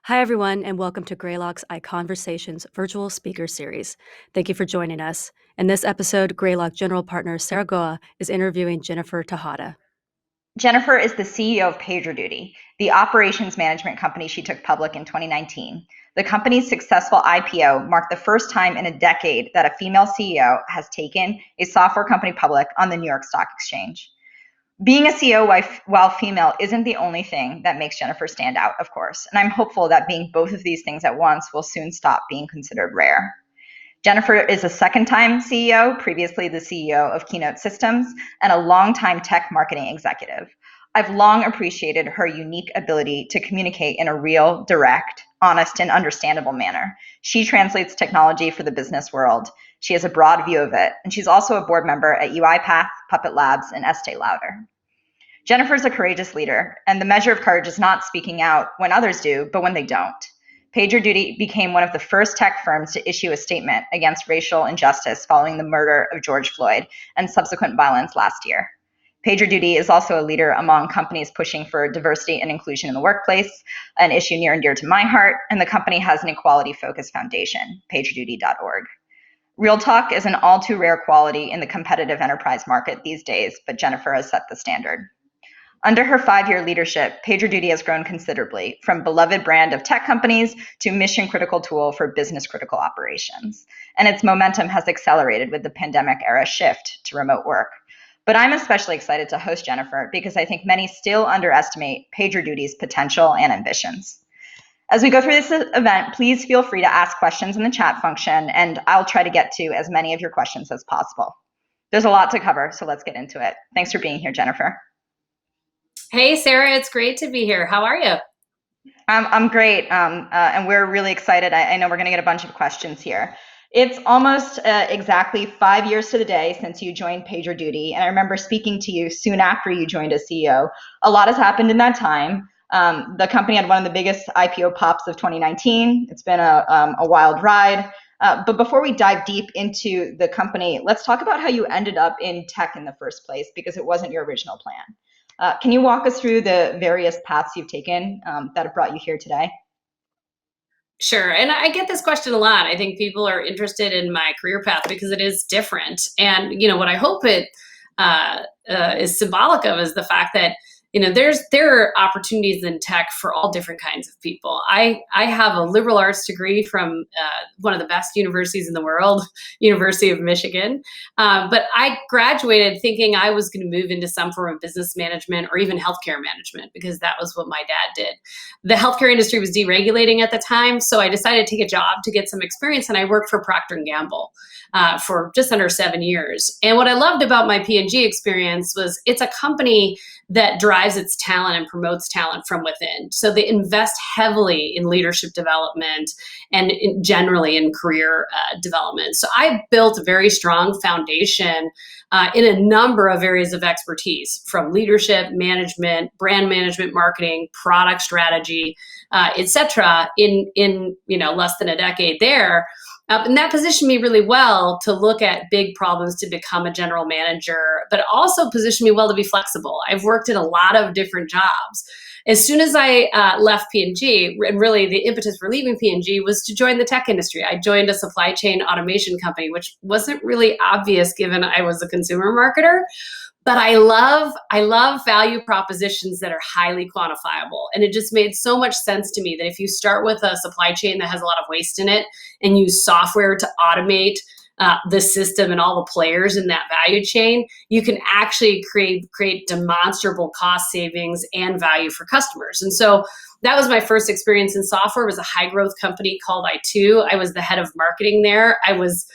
Hi, everyone, and welcome to Greylock's Iconversations virtual speaker series. Thank you for joining us. In this episode, Greylock General Partner Sarah Guo is interviewing Jennifer Tejada. Jennifer is the CEO of PagerDuty, the operations management company she took public in 2019. The company's successful IPO marked the first time in a decade that a female CEO has taken a software company public on the New York Stock Exchange. Being a CEO while female isn't the only thing that makes Jennifer stand out, of course, and I'm hopeful that being both of these things at once will soon stop being considered rare. Jennifer is a second-time CEO, previously the CEO of Keynote Systems, and a longtime tech marketing executive. I've long appreciated her unique ability to communicate in a real, direct, honest, and understandable manner. She translates technology for the business world. She has a broad view of it, and she's also a board member at UiPath, Puppet Labs, and Estee Lauder. Jennifer's a courageous leader, and the measure of courage is not speaking out when others do, but when they don't. PagerDuty became one of the first tech firms to issue a statement against racial injustice following the murder of George Floyd and subsequent violence last year. PagerDuty is also a leader among companies pushing for diversity and inclusion in the workplace, an issue near and dear to my heart, and the company has an equality-focused foundation, pagerduty.org. Real talk is an all too rare quality in the competitive enterprise market these days, but Jennifer has set the standard. Under her 5-year leadership, PagerDuty has grown considerably, from beloved brand of tech companies to mission-critical tool for business-critical operations. And its momentum has accelerated with the pandemic-era shift to remote work. But I'm especially excited to host Jennifer because I think many still underestimate PagerDuty's potential and ambitions. As we go through this event, please feel free to ask questions in the chat function, and I'll try to get to as many of your questions as possible. There's a lot to cover, so let's get into it. Thanks for being here, Jennifer. Hey, Sarah, it's great to be here. How are you? I'm great, and we're really excited. I know we're going to get a bunch of questions here. It's almost exactly 5 years to the day since you joined PagerDuty, and I remember speaking to you soon after you joined as CEO. A lot has happened in that time. The company had one of the biggest IPO pops of 2019. It's been a wild ride. But before we dive deep into the company, let's talk about how you ended up in tech in the first place, because it wasn't your original plan. Can you walk us through the various paths you've taken that have brought you here today? Sure. And I get this question a lot. I think people are interested in my career path because it is different. And, what I hope it is symbolic of is the fact that, there are opportunities in tech for all different kinds of people. I have a liberal arts degree from one of the best universities in the world, University of Michigan. But I graduated thinking I was going to move into some form of business management or even healthcare management because that was what my dad did. The healthcare industry was deregulating at the time, so I decided to take a job to get some experience, and I worked for Procter & Gamble for just under 7 years. And what I loved about my P&G experience was it's a company that drives its talent and promotes talent from within. So they invest heavily in leadership development and generally in career development. So I built a very strong foundation in a number of areas of expertise, from leadership, management, brand management, marketing, product strategy, et cetera, in less than a decade there. And that positioned me really well to look at big problems to become a general manager, but also positioned me well to be flexible. I've worked in a lot of different jobs. As soon as I left P&G, and really the impetus for leaving P&G was to join the tech industry. I joined a supply chain automation company, which wasn't really obvious given I was a consumer marketer. But I love value propositions that are highly quantifiable. And it just made so much sense to me that if you start with a supply chain that has a lot of waste in it and use software to automate the system and all the players in that value chain, you can actually create demonstrable cost savings and value for customers. And so that was my first experience in software. It was a high growth company called i2. I was the head of marketing there. I was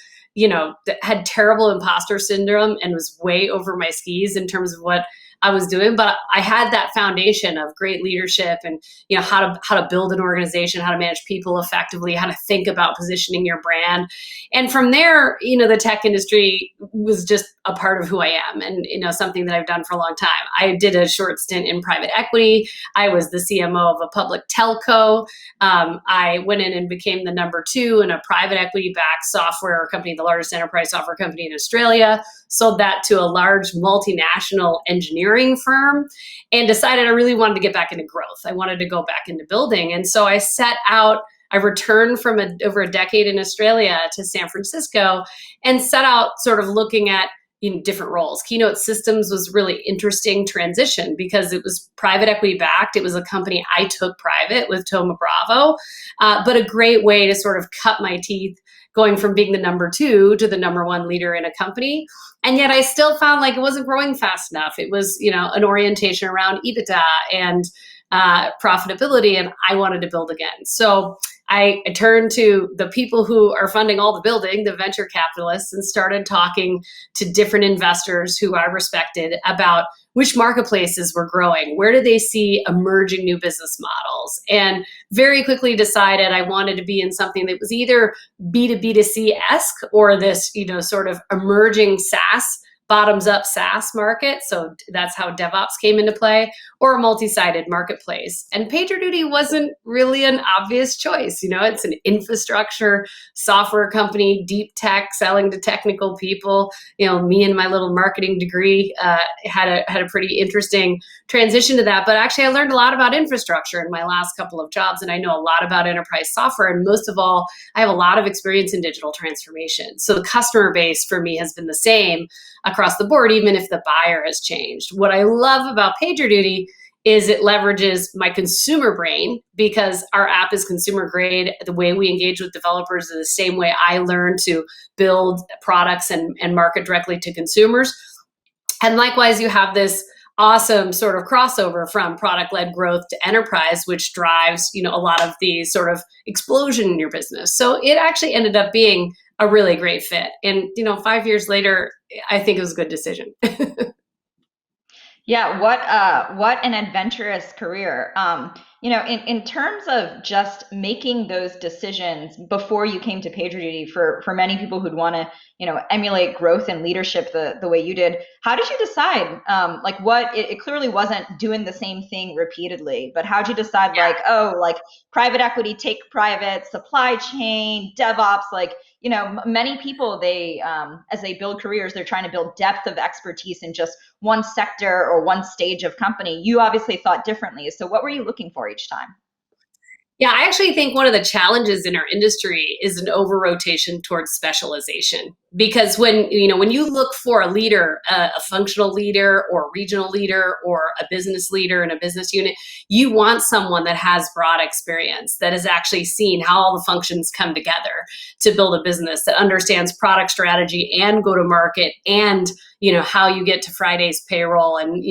had terrible imposter syndrome and was way over my skis in terms of what I was doing, but I had that foundation of great leadership and how to build an organization, how to manage people effectively, how to think about positioning your brand. And from there, the tech industry was just a part of who I am, and something that I've done for a long time. I did a short stint in private equity. I was the CMO of a public telco. I went in and became the number 2 in a private equity backed software company, the largest enterprise software company in Australia. sold that to a large multinational engineering firm, and decided I really wanted to get back into growth. I wanted to go back into building. And so I returned from over a decade in Australia to San Francisco and set out sort of looking at different roles. Keynote Systems was really interesting transition because it was private equity backed. It was a company I took private with Thoma Bravo, but a great way to sort of cut my teeth going from being the number 2 to the number 1 leader in a company. And yet I still found like it wasn't growing fast enough. It was, an orientation around EBITDA and profitability, and I wanted to build again. So I turned to the people who are funding all the building, the venture capitalists, and started talking to different investors who I respected about which marketplaces were growing, where do they see emerging new business models, and very quickly decided I wanted to be in something that was either B2B2C-esque or this, sort of emerging SaaS, bottoms-up SaaS market. So that's how DevOps came into play, or a multi-sided marketplace. And PagerDuty wasn't really an obvious choice. It's an infrastructure software company, deep tech, selling to technical people. Me and my little marketing degree had a pretty interesting transition to that. But actually, I learned a lot about infrastructure in my last couple of jobs, and I know a lot about enterprise software. And most of all, I have a lot of experience in digital transformation. So the customer base for me has been the same across the board, even if the buyer has changed. What I love about PagerDuty is it leverages my consumer brain because our app is consumer grade. The way we engage with developers is the same way I learned to build products and market directly to consumers. And likewise, you have this awesome sort of crossover from product-led growth to enterprise, which drives, a lot of the sort of explosion in your business. So it actually ended up being a really great fit. And, 5 years later, I think it was a good decision. Yeah, what an adventurous career. In terms of just making those decisions before you came to PagerDuty, for many people who'd want to, emulate growth and leadership the way you did, how did you decide? It clearly wasn't doing the same thing repeatedly, but how'd you decide? Yeah. Private equity, take private, supply chain, DevOps, many people, as they build careers, they're trying to build depth of expertise in just one sector or one stage of company. You obviously thought differently. So what were you looking for each time? Yeah, I actually think one of the challenges in our industry is an over-rotation towards specialization. Because when you look for a leader, a functional leader or a regional leader or a business leader in a business unit, you want someone that has broad experience, that has actually seen how all the functions come together to build a business, that understands product strategy and go to market and how you get to Friday's payroll and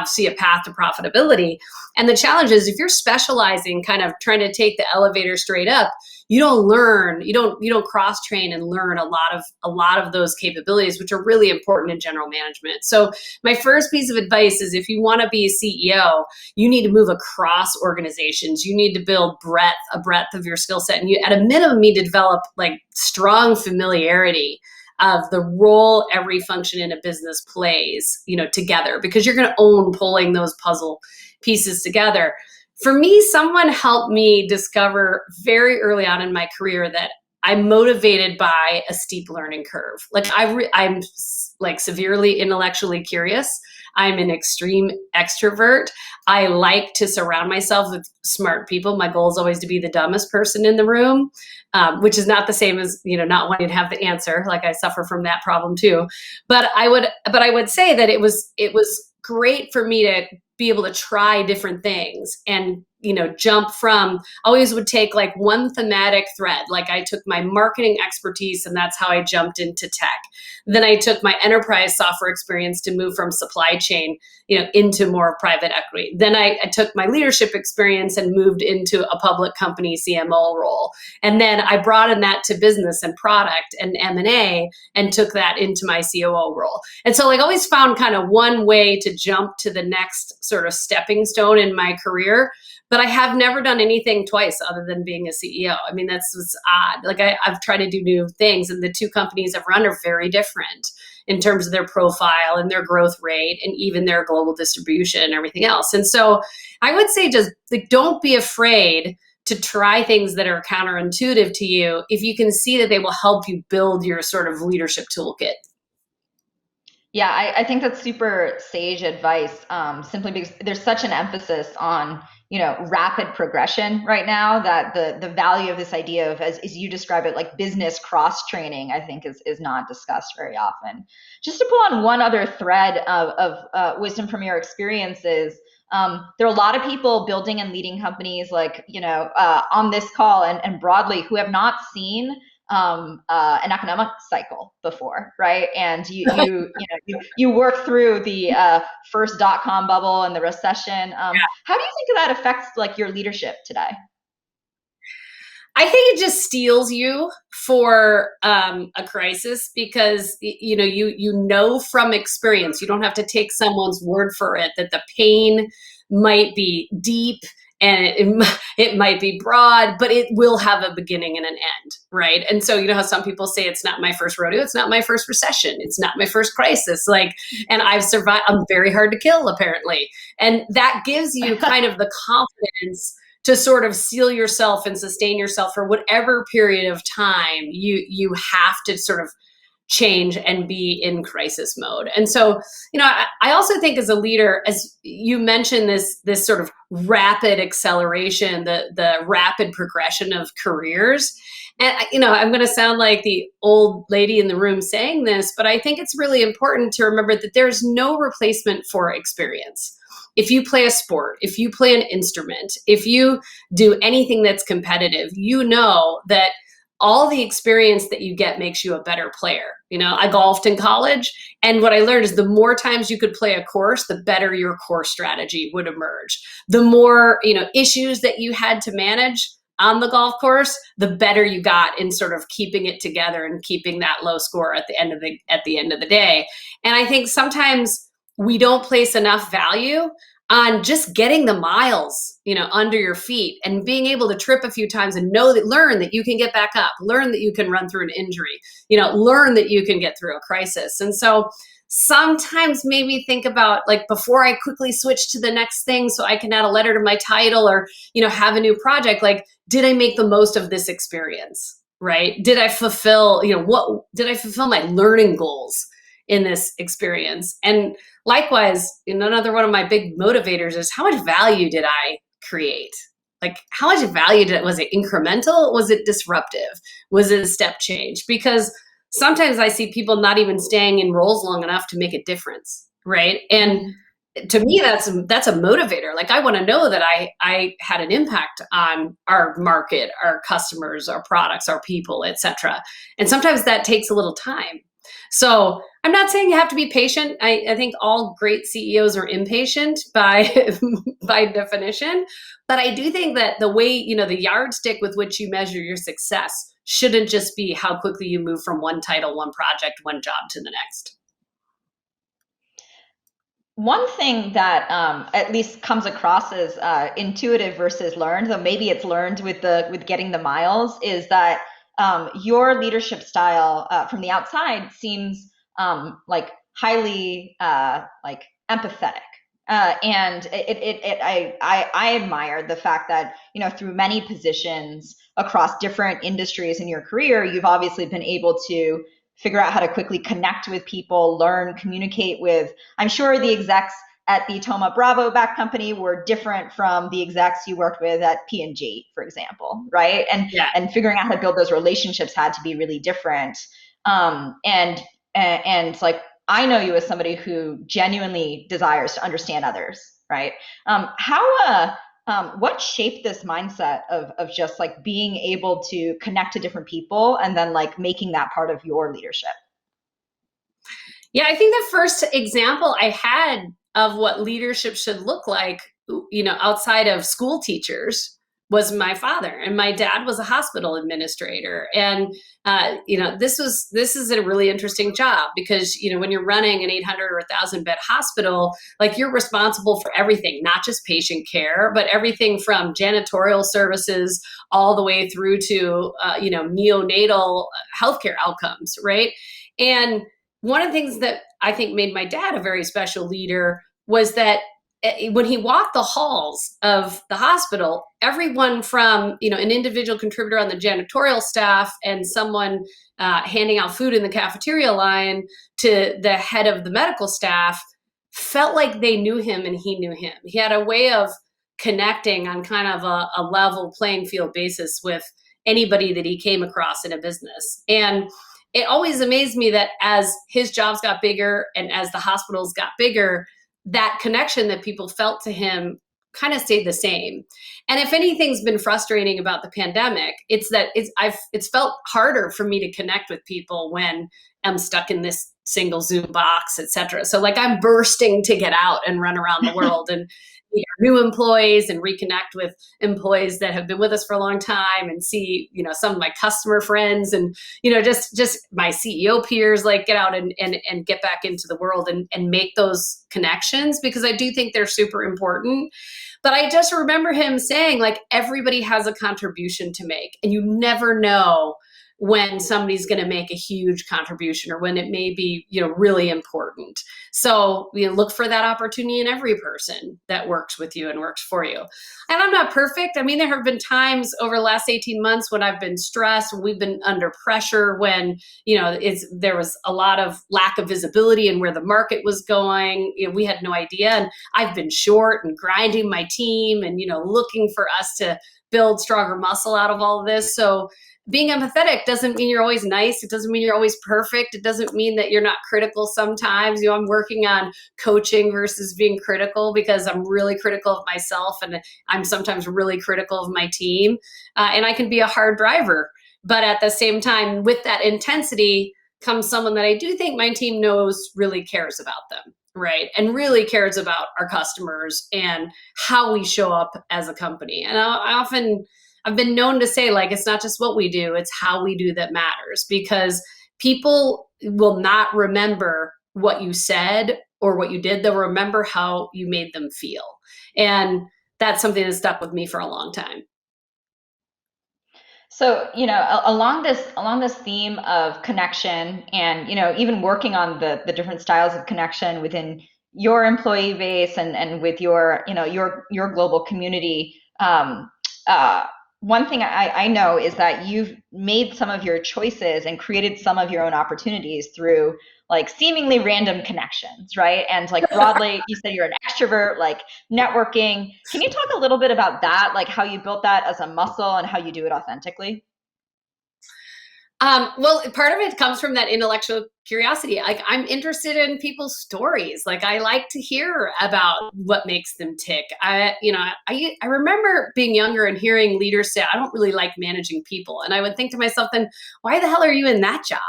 see a path to profitability. And the challenge is if you're specializing, kind of trying to take the elevator straight up, you don't learn, you don't cross train and learn a lot of those capabilities, which are really important in general management. So my first piece of advice is if you want to be a CEO, you need to move across organizations. You need to build a breadth of your skill set, and you at a minimum need to develop strong familiarity of the role every function in a business plays, together, because you're going to own pulling those puzzle pieces together. For me, someone helped me discover very early on in my career that I'm motivated by a steep learning curve. I'm severely intellectually curious. I'm an extreme extrovert. I like to surround myself with smart people. My goal is always to be the dumbest person in the room, which is not the same as, not wanting to have the answer. I suffer from that problem too. But I would say that it was great for me to be able to try different things and jump from, always would take one thematic thread. I took my marketing expertise and that's how I jumped into tech. Then I took my enterprise software experience to move from supply chain, into more of private equity. Then I took my leadership experience and moved into a public company CMO role. And then I broadened that to business and product and M&A and took that into my COO role. And so always found kind of one way to jump to the next sort of stepping stone in my career. But I have never done anything twice other than being a CEO. I mean, that's what's odd. I've tried to do new things, and the two companies I've run are very different in terms of their profile and their growth rate and even their global distribution and everything else. And so I would say just don't be afraid to try things that are counterintuitive to you if you can see that they will help you build your sort of leadership toolkit. Yeah, I think that's super sage advice, simply because there's such an emphasis on, rapid progression right now that the value of this idea of, as you describe it, like business cross training, I think is not discussed very often. Just to pull on one other thread of wisdom from your experiences, there are a lot of people building and leading companies like, on this call and broadly who have not seen an economic cycle before, right? And you work through the first dot-com bubble and the recession. How do you think that affects like your leadership today? I think it just steels you for a crisis because you know from experience. You don't have to take someone's word for it that the pain might be deep and it might be broad, but it will have a beginning and an end, right? And so you know how some people say it's not my first rodeo, it's not my first recession, it's not my first crisis, like, and I've survived. I'm very hard to kill, apparently, and that gives you kind of the confidence to sort of seal yourself and sustain yourself for whatever period of time you have to sort of change and be in crisis mode. And so, I also think as a leader, as you mentioned, this sort of rapid acceleration, the rapid progression of careers. And I'm going to sound like the old lady in the room saying this, but I think it's really important to remember that there's no replacement for experience. If you play a sport, if you play an instrument, if you do anything that's competitive, you know that all the experience that you get makes you a better player. I golfed in college, and what I learned is the more times you could play a course, the better your course strategy would emerge. The more, issues that you had to manage on the golf course, the better you got in sort of keeping it together and keeping that low score at the end of the day. And I think sometimes we don't place enough value on just getting the miles, under your feet and being able to trip a few times and learn that you can get back up, learn that you can run through an injury, learn that you can get through a crisis. And so sometimes maybe think about, like, before I quickly switch to the next thing so I can add a letter to my title or, have a new project, like, did I make the most of this experience? Right? Did I fulfill, did I fulfill my learning goals in this experience? And likewise, another one of my big motivators is how much value did I create? Like, how much value was it incremental? Was it disruptive? Was it a step change? Because sometimes I see people not even staying in roles long enough to make a difference, right? And to me, that's a motivator. Like, I want to know that I had an impact on our market, our customers, our products, our people, etc. And sometimes that takes a little time. So I'm not saying you have to be patient. I think all great CEOs are impatient by by definition. But I do think that the way, the yardstick with which you measure your success shouldn't just be how quickly you move from one title, one project, one job to the next. One thing that at least comes across as intuitive versus learned, though maybe it's learned with getting the miles, is that your leadership style from the outside seems like highly like empathetic. And I admire the fact that, through many positions across different industries in your career, you've obviously been able to figure out how to quickly connect with people, learn, communicate with. I'm sure the execs at the Thoma Bravo back company were different from the execs you worked with at P&G, for example, right? And figuring out how to build those relationships had to be really different. And like, I know you as somebody who genuinely desires to understand others, right? What shaped this mindset of just like being able to connect to different people and then like making that part of your leadership? Yeah, I think the first example I had of what leadership should look like, outside of school teachers, was my father. And my dad was a hospital administrator. And, this is a really interesting job because, when you're running an 800 or 1,000 bed hospital, like, you're responsible for everything, not just patient care, but everything from janitorial services all the way through to, neonatal healthcare outcomes, right? And one of the things that I think made my dad a very special leader was that when he walked the halls of the hospital, everyone from, an individual contributor on the janitorial staff and someone handing out food in the cafeteria line to the head of the medical staff felt like they knew him and he knew him. He had a way of connecting on kind of a level playing field basis with anybody that he came across in a business. And it always amazed me that as his jobs got bigger and as the hospitals got bigger, that connection that people felt to him kind of stayed the same. And if anything's been frustrating about the pandemic, it's that it's felt harder for me to connect with people when I'm stuck in this single Zoom box, et cetera. So like I'm bursting to get out and run around the world and meet new employees and reconnect with employees that have been with us for a long time and see, some of my customer friends and, just my CEO peers, like get out and get back into the world and make those connections, because I do think they're super important. But I just remember him saying, like, everybody has a contribution to make, and you never know when somebody's going to make a huge contribution or when it may be, really important. So, look for that opportunity in every person that works with you and works for you. And I'm not perfect. I mean, there have been times over the last 18 months when I've been stressed, when we've been under pressure, when, there was a lot of lack of visibility in where the market was going. We had no idea. And I've been short and grinding my team and, looking for us to build stronger muscle out of all of this. So being empathetic doesn't mean you're always nice. It doesn't mean you're always perfect. It doesn't mean that you're not critical sometimes. I'm working on coaching versus being critical, because I'm really critical of myself and I'm sometimes really critical of my team. And I can be a hard driver. But at the same time, with that intensity comes someone that I do think my team knows really cares about them, right? And really cares about our customers and how we show up as a company. And I've been known to say, like, it's not just what we do, it's how we do that matters, because people will not remember what you said or what you did. They'll remember how you made them feel. And that's something that stuck with me for a long time. So, along this theme of connection and, even working on the different styles of connection within your employee base and with your, your global community, one thing I know is that you've made some of your choices and created some of your own opportunities through like seemingly random connections, right? And like broadly, you said you're an extrovert, like networking. Can you talk a little bit about that, like how you built that as a muscle and how you do it authentically? Well, part of it comes from that intellectual curiosity. Like, I'm interested in people's stories. Like, I like to hear about what makes them tick. I remember being younger and hearing leaders say, I don't really like managing people. And I would think to myself, then why the hell are you in that job?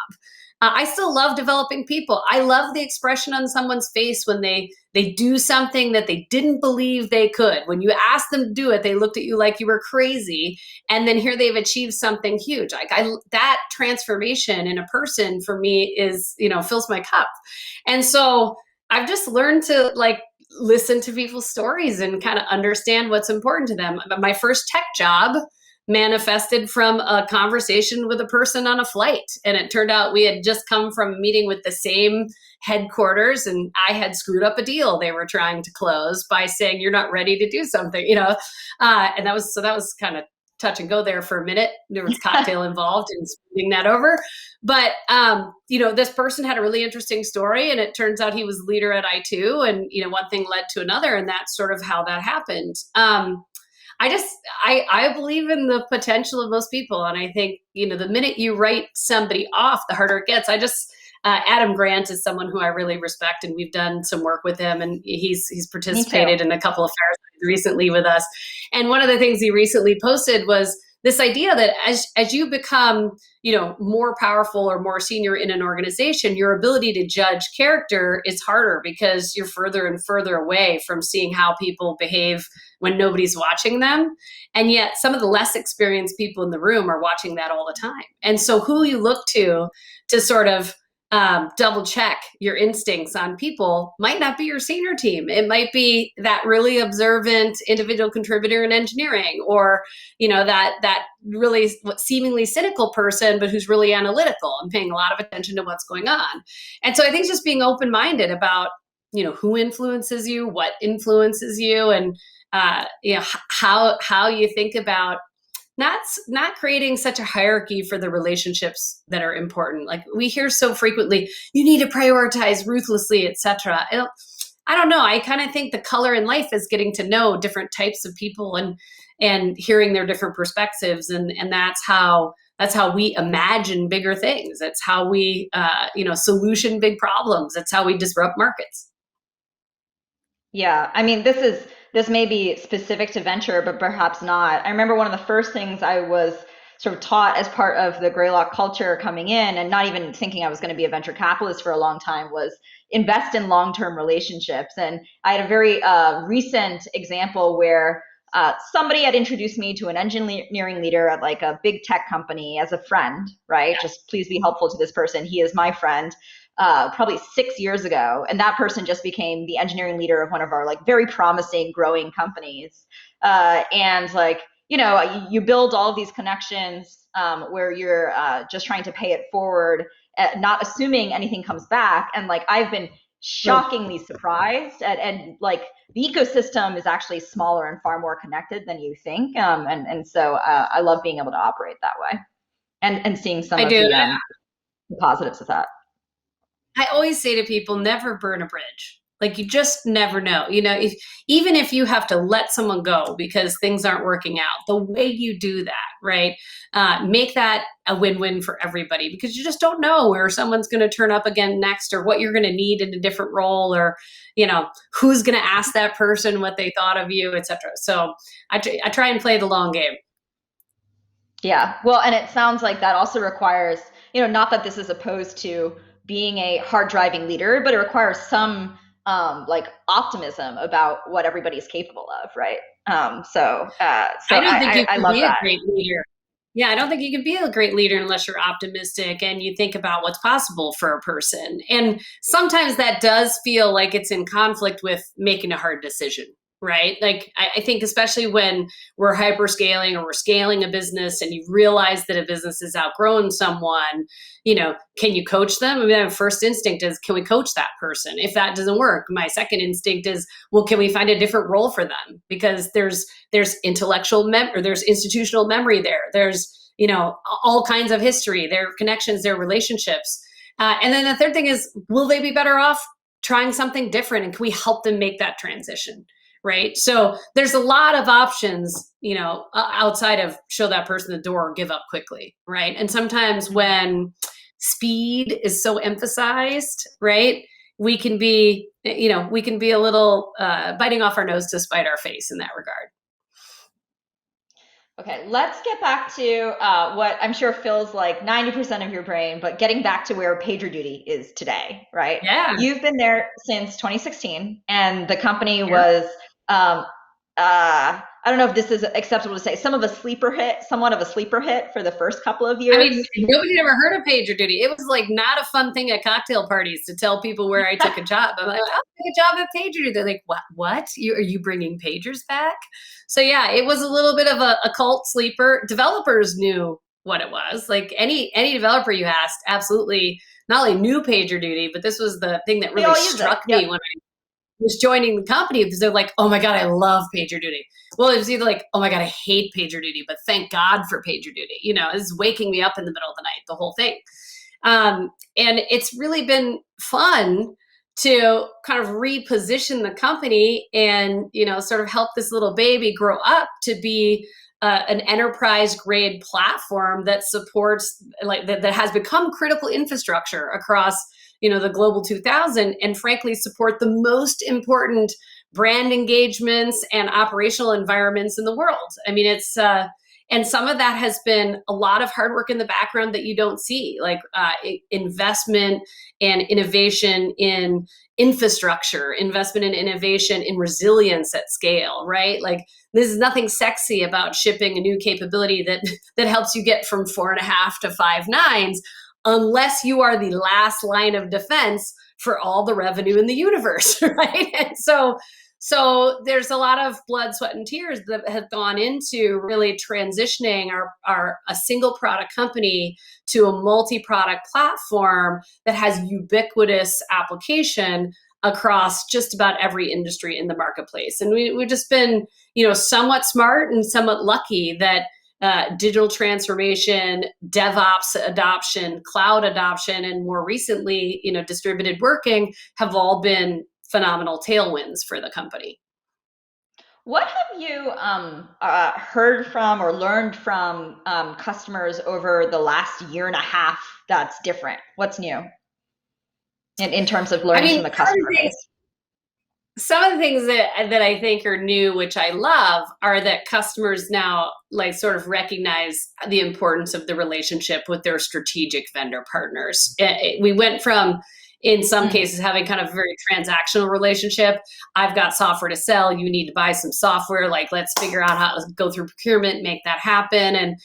I still love developing people. I love the expression on someone's face when they do something that they didn't believe they could. When you asked them to do it, they looked at you like you were crazy. And then here they've achieved something huge. Like that transformation in a person for me is, fills my cup. And so I've just learned to like listen to people's stories and kind of understand what's important to them. My first tech job manifested from a conversation with a person on a flight. And it turned out we had just come from a meeting with the same headquarters, and I had screwed up a deal they were trying to close by saying, you're not ready to do something, and that was kind of touch and go there for a minute. There was cocktail involved in smoothing that over. But, this person had a really interesting story, and it turns out he was leader at I2, and, one thing led to another, and that's sort of how that happened. I believe in the potential of most people. And I think, the minute you write somebody off, the harder it gets. Adam Grant is someone who I really respect, and we've done some work with him, and he's participated in a couple of firesides recently with us. And one of the things he recently posted was this idea that as you become, more powerful or more senior in an organization, your ability to judge character is harder because you're further and further away from seeing how people behave when nobody's watching them. And yet some of the less experienced people in the room are watching that all the time. And so who you look to sort of double check your instincts on people might not be your senior team. It might be that really observant individual contributor in engineering, or, that really seemingly cynical person, but who's really analytical and paying a lot of attention to what's going on. And so I think just being open-minded about, who influences you, what influences you, and how you think about not creating such a hierarchy for the relationships that are important. Like we hear so frequently, you need to prioritize ruthlessly, etc. I don't know. I kind of think the color in life is getting to know different types of people and hearing their different perspectives, and that's how we imagine bigger things. That's how we solution big problems. That's how we disrupt markets. Yeah, I mean, this may be specific to venture, but perhaps not. I remember one of the first things I was sort of taught as part of the Greylock culture coming in, and not even thinking I was going to be a venture capitalist for a long time, was invest in long-term relationships. And I had a very recent example where somebody had introduced me to an engineering leader at like a big tech company as a friend, right? Yeah. Just please be helpful to this person. He is my friend. Probably 6 years ago, and that person just became the engineering leader of one of our like very promising growing companies. And like, you build all of these connections where you're just trying to pay it forward, not assuming anything comes back. And like, I've been shockingly surprised and like the ecosystem is actually smaller and far more connected than you think. And so I love being able to operate that way and seeing some of the positives of that. I always say to people, never burn a bridge. Like you just never know. Even if you have to let someone go because things aren't working out, the way you do that, right? Make that a win-win for everybody, because you just don't know where someone's going to turn up again next, or what you're going to need in a different role, or who's going to ask that person what they thought of you, etc. So I try and play the long game. Yeah, well, and it sounds like that also requires, not that this is opposed to being a hard driving leader, but it requires some like optimism about what everybody's capable of, right? So I don't think you can be a great leader. Yeah, I don't think you can be a great leader unless you're optimistic and you think about what's possible for a person. And sometimes that does feel like it's in conflict with making a hard decision, right? Like I think especially when we're hyper scaling or we're scaling a business and you realize that a business has outgrown someone, can you coach them? I mean, my first instinct is, can we coach that person? If that doesn't work, my second instinct is, well, can we find a different role for them? Because there's intellectual or there's institutional memory there. There's, all kinds of history, their connections, their relationships. And then the third thing is, will they be better off trying something different? And can we help them make that transition? Right. So there's a lot of options, outside of show that person the door or give up quickly. Right. And sometimes when speed is so emphasized, right, we can be a little biting off our nose to spite our face in that regard. Okay, let's get back to what I'm sure feels like 90% of your brain, but getting back to where PagerDuty is today, right? Yeah. You've been there since 2016, and the company was, I don't know if this is acceptable to say, somewhat of a sleeper hit for the first couple of years. I mean, nobody ever heard of PagerDuty. It was like not a fun thing at cocktail parties to tell people where I took a job. I'm like, I'll take a job at PagerDuty. They're like, what? Are you bringing pagers back? So yeah, it was a little bit of a cult sleeper. Developers knew what it was. Like any developer you asked, absolutely not only knew PagerDuty, but this was the thing that really struck me when I was joining the company, because they're like, oh my God, I love PagerDuty. Well, it was either like, oh my God, I hate PagerDuty, but thank God for PagerDuty. It's waking me up in the middle of the night, the whole thing. And it's really been fun to kind of reposition the company and, sort of help this little baby grow up to be an enterprise grade platform that supports, like that has become critical infrastructure across the global 2000, and frankly support the most important brand engagements and operational environments in the world. I mean, it's and some of that has been a lot of hard work in the background that you don't see, like investment and innovation in infrastructure, investment and innovation in resilience at scale, right? Like there's nothing sexy about shipping a new capability that helps you get from 4.5 to 5 nines, unless you are the last line of defense for all the revenue in the universe, right? And so there's a lot of blood, sweat, and tears that have gone into really transitioning a single product company to a multi-product platform that has ubiquitous application across just about every industry in the marketplace. And we've just been, somewhat smart and somewhat lucky that digital transformation, DevOps adoption, cloud adoption, and more recently, distributed working have all been phenomenal tailwinds for the company. What have you heard from or learned from customers over the last year and a half that's different? What's new in terms of learning from the customer base? Some of the things that I think are new, which I love, are that customers now sort of recognize the importance of the relationship with their strategic vendor partners. We went from, in some cases, having kind of a very transactional relationship. I've got software to sell. You need to buy some software. Let's figure out how to go through procurement, make that happen. And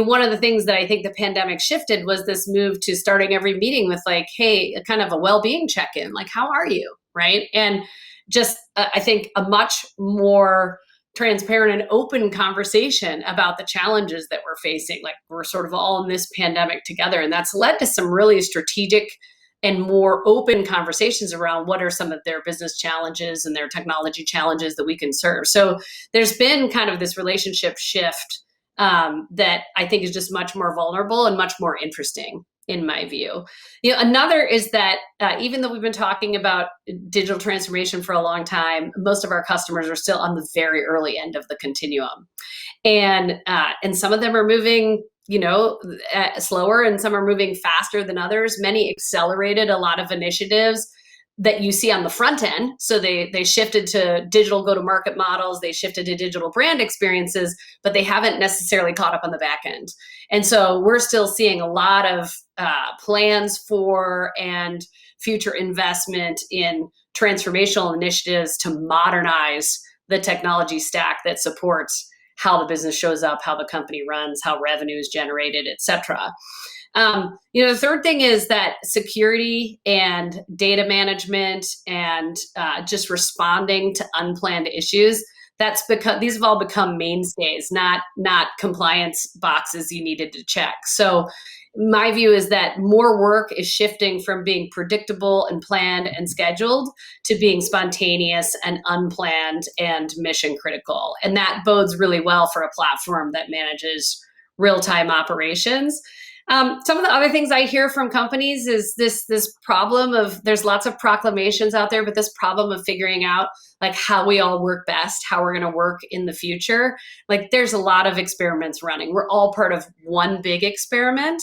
one of the things that I think the pandemic shifted was this move to starting every meeting with hey, kind of a well-being check-in. How are you? Right. And just, I think, a much more transparent and open conversation about the challenges that we're facing. We're sort of all in this pandemic together. And that's led to some really strategic and more open conversations around what are some of their business challenges and their technology challenges that we can serve. So there's been kind of this relationship shift that I think is just much more vulnerable and much more interesting, in my view. Another is that even though we've been talking about digital transformation for a long time, most of our customers are still on the very early end of the continuum, and some of them are moving slower, and some are moving faster than others. Many accelerated a lot of initiatives that you see on the front end. So they shifted to digital go-to-market models, they shifted to digital brand experiences, but they haven't necessarily caught up on the back end. And so we're still seeing a lot of plans for and future investment in transformational initiatives to modernize the technology stack that supports how the business shows up, how the company runs, how revenue is generated, et cetera. The third thing is that security and data management and just responding to unplanned issues, these have all become mainstays, not compliance boxes you needed to check. So my view is that more work is shifting from being predictable and planned and scheduled to being spontaneous and unplanned and mission critical. And that bodes really well for a platform that manages real-time operations. Some of the other things I hear from companies is this problem of, there's lots of proclamations out there, but this problem of figuring out how we all work best, how we're going to work in the future. There's a lot of experiments running. We're all part of one big experiment.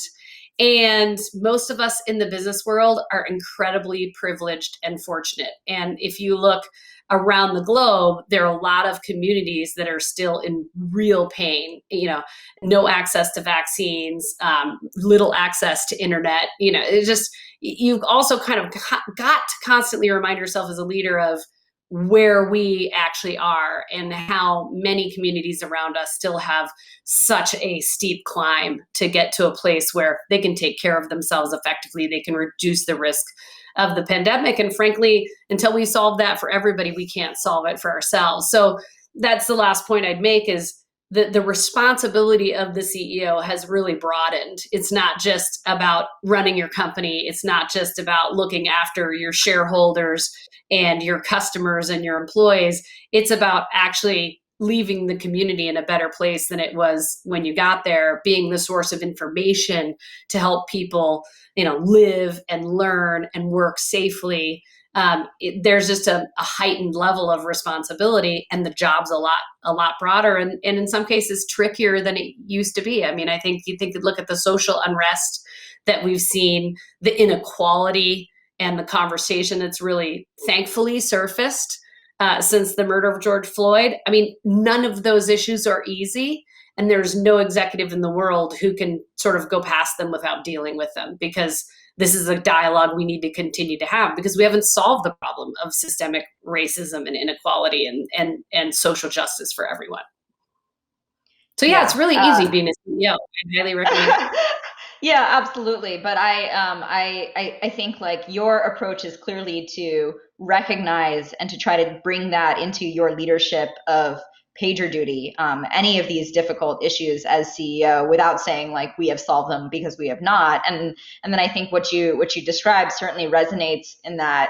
And most of us in the business world are incredibly privileged and fortunate. And if you look around the globe, there are a lot of communities that are still in real pain, no access to vaccines, little access to internet, it's just, you've also kind of got to constantly remind yourself as a leader of where we actually are and how many communities around us still have such a steep climb to get to a place where they can take care of themselves effectively, they can reduce the risk of the pandemic. And frankly, until we solve that for everybody, we can't solve it for ourselves. So that's the last point I'd make, is the responsibility of the CEO has really broadened. It's not just about running your company. It's not just about looking after your shareholders and your customers and your employees. It's about actually leaving the community in a better place than it was when you got there, being the source of information to help people, live and learn and work safely. There's just a heightened level of responsibility, and the job's a lot broader and in some cases trickier than it used to be. I mean, I think look at the social unrest that we've seen, the inequality and the conversation that's really thankfully surfaced since the murder of George Floyd. I mean, none of those issues are easy, and there's no executive in the world who can sort of go past them without dealing with them, because this is a dialogue we need to continue to have, because we haven't solved the problem of systemic racism and inequality and social justice for everyone. So yeah, it's really easy being a CEO. I highly recommend it. Yeah, absolutely. But I think your approach is clearly to recognize and to try to bring that into your leadership of PagerDuty, any of these difficult issues as CEO, without saying we have solved them, because we have not. And then I think what you described certainly resonates in that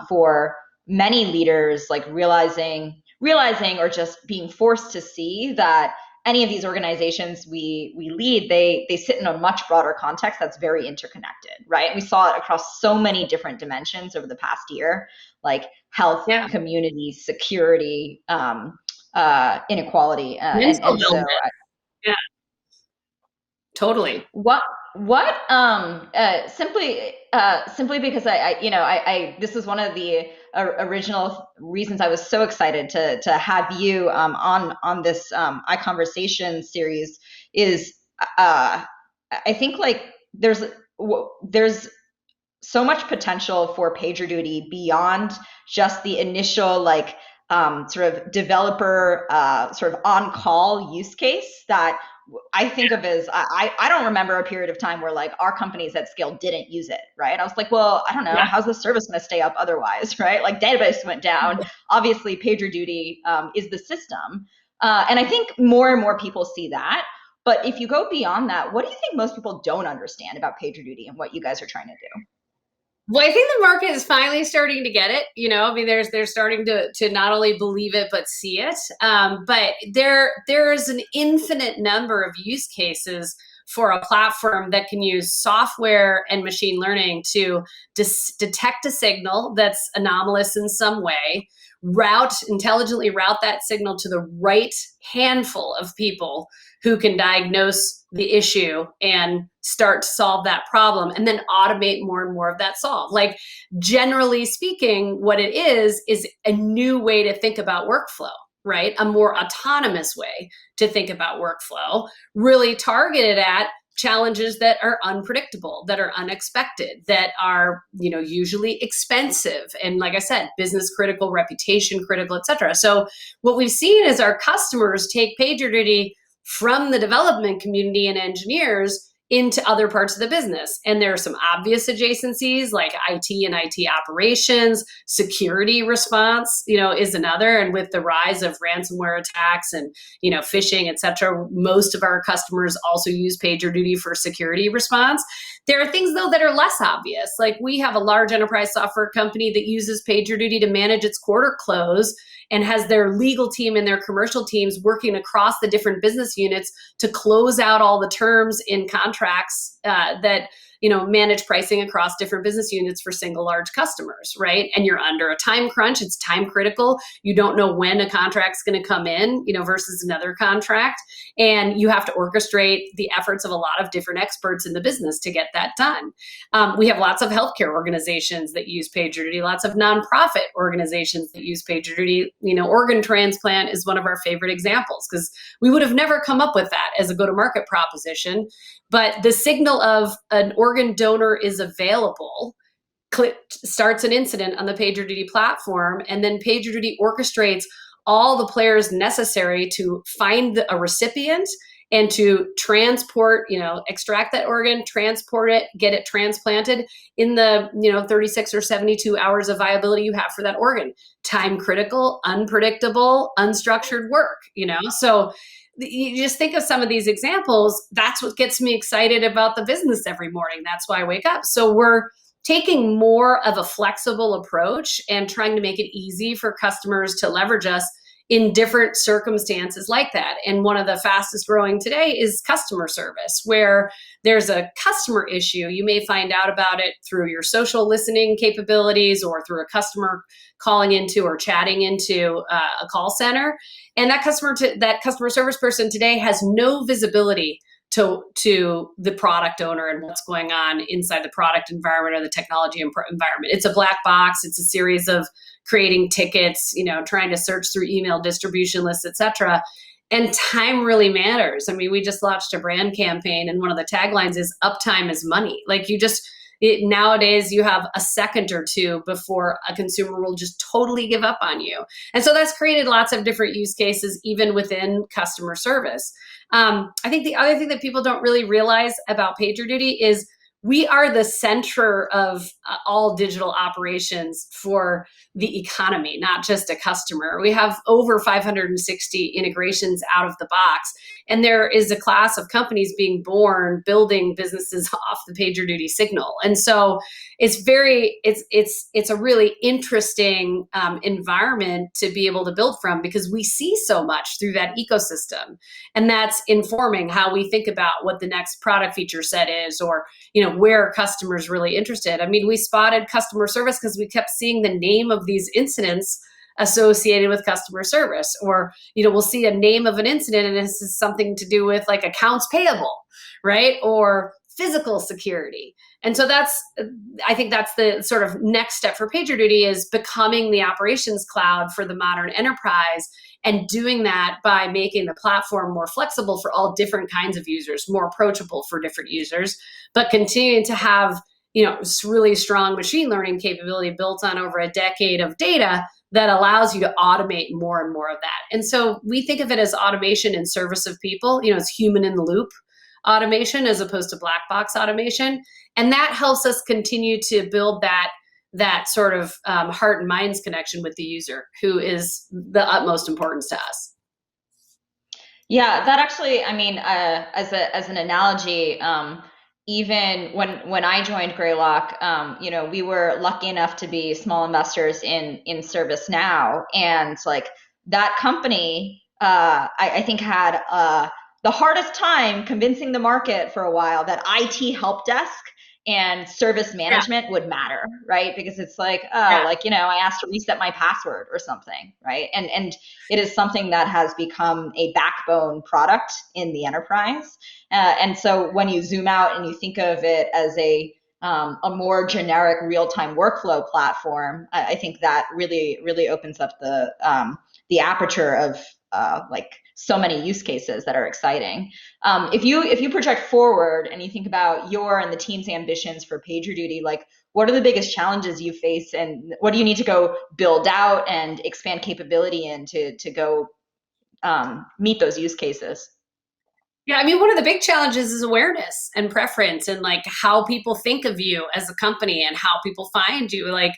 for many leaders, like realizing or just being forced to see that any of these organizations we lead, they sit in a much broader context that's very interconnected, right? And we saw it across so many different dimensions over the past year, like health, community, security, inequality, and so yeah, totally. Simply because I this was one of the original reasons I was so excited to have you on this Iconversations series is I think like there's so much potential for PagerDuty beyond just the initial like sort of developer sort of on-call use case that I think of as I don't remember a period of time where like our companies at scale didn't use it, right? I was like, well, I don't know, how's the service going to stay up otherwise, right? Like database went down. Obviously, PagerDuty is the system, and I think more and more people see that. But if you go beyond that, what do you think most people don't understand about PagerDuty and what you guys are trying to do? Well, I think the market is finally starting to get it. I mean, they're starting to not only believe it but see it. But there's an infinite number of use cases for a platform that can use software and machine learning to detect a signal that's anomalous in some way, intelligently route that signal to the right handful of people who can diagnose the issue and start to solve that problem, and then automate more and more of that solve. Like, generally speaking, what it is a new way to think about workflow, right? A more autonomous way to think about workflow, really targeted at challenges that are unpredictable, that are unexpected, that are, usually expensive. And like I said, business critical, reputation critical, et cetera. So what we've seen is our customers take PagerDuty from the development community and engineers into other parts of the business. And there are some obvious adjacencies like IT and IT operations, security response, is another. And with the rise of ransomware attacks and, phishing, et cetera, most of our customers also use PagerDuty for security response. There are things, though, that are less obvious. Like, we have a large enterprise software company that uses PagerDuty to manage its quarter close and has their legal team and their commercial teams working across the different business units to close out all the terms in contracts that manage pricing across different business units for single large customers, right? And you're under a time crunch. It's time critical. You don't know when a contract's going to come in, versus another contract. And you have to orchestrate the efforts of a lot of different experts in the business to get that done. We have lots of healthcare organizations that use PagerDuty, lots of nonprofit organizations that use PagerDuty. Organ transplant is one of our favorite examples because we would have never come up with that as a go-to-market proposition. But the signal of an organ donor is available starts an incident on the PagerDuty platform, and then PagerDuty orchestrates all the players necessary to find a recipient and to transport, extract that organ, transport it, get it transplanted in the, 36 or 72 hours of viability you have for that organ. Time critical, unpredictable, unstructured work, So you just think of some of these examples. That's what gets me excited about the business every morning. That's why I wake up. So we're taking more of a flexible approach and trying to make it easy for customers to leverage us in different circumstances like that. And one of the fastest growing today is customer service, where there's a customer issue. You may find out about it through your social listening capabilities or through a customer calling into or chatting into a call center. And that customer service person today has no visibility to the product owner and what's going on inside the product environment or the technology environment. It's a black box. It's a series of creating tickets, trying to search through email distribution lists, et cetera. And time really matters. I mean, we just launched a brand campaign, and one of the taglines is "Uptime is money." Like, nowadays you have a second or two before a consumer will just totally give up on you. And so that's created lots of different use cases, even within customer service. I think the other thing that people don't really realize about PagerDuty is we are the center of all digital operations for the economy, not just a customer. We have over 560 integrations out of the box. And there is a class of companies being born, building businesses off the PagerDuty signal. And so it's a really interesting environment to be able to build from, because we see so much through that ecosystem. And that's informing how we think about what the next product feature set is, or where are customers really interested. I mean, we spotted customer service because we kept seeing the name of these incidents associated with customer service, or we'll see a name of an incident and this is something to do with like accounts payable, right, or physical security. And so I think that's the sort of next step for PagerDuty, is becoming the operations cloud for the modern enterprise, and doing that by making the platform more flexible for all different kinds of users, more approachable for different users, but continuing to have really strong machine learning capability built on over a decade of data that allows you to automate more and more of that. And so we think of it as automation in service of people. It's human in the loop automation as opposed to black box automation. And that helps us continue to build that sort of heart and minds connection with the user, who is the utmost importance to us. Yeah, that actually, I mean, as an analogy, even when I joined Greylock, we were lucky enough to be small investors in ServiceNow, and like that company, I think had the hardest time convincing the market for a while that IT help desk and service management would matter, right? Because it's like, I asked to reset my password or something, right? And it is something that has become a backbone product in the enterprise. And so when you zoom out and you think of it as a more generic real-time workflow platform, I think that really opens up the aperture of like so many use cases that are exciting. If you project forward and you think about your and the team's ambitions for PagerDuty, like what are the biggest challenges you face, and what do you need to go build out and expand capability in to go meet those use cases? Yeah, I mean, one of the big challenges is awareness and preference, and like how people think of you as a company and how people find you. Like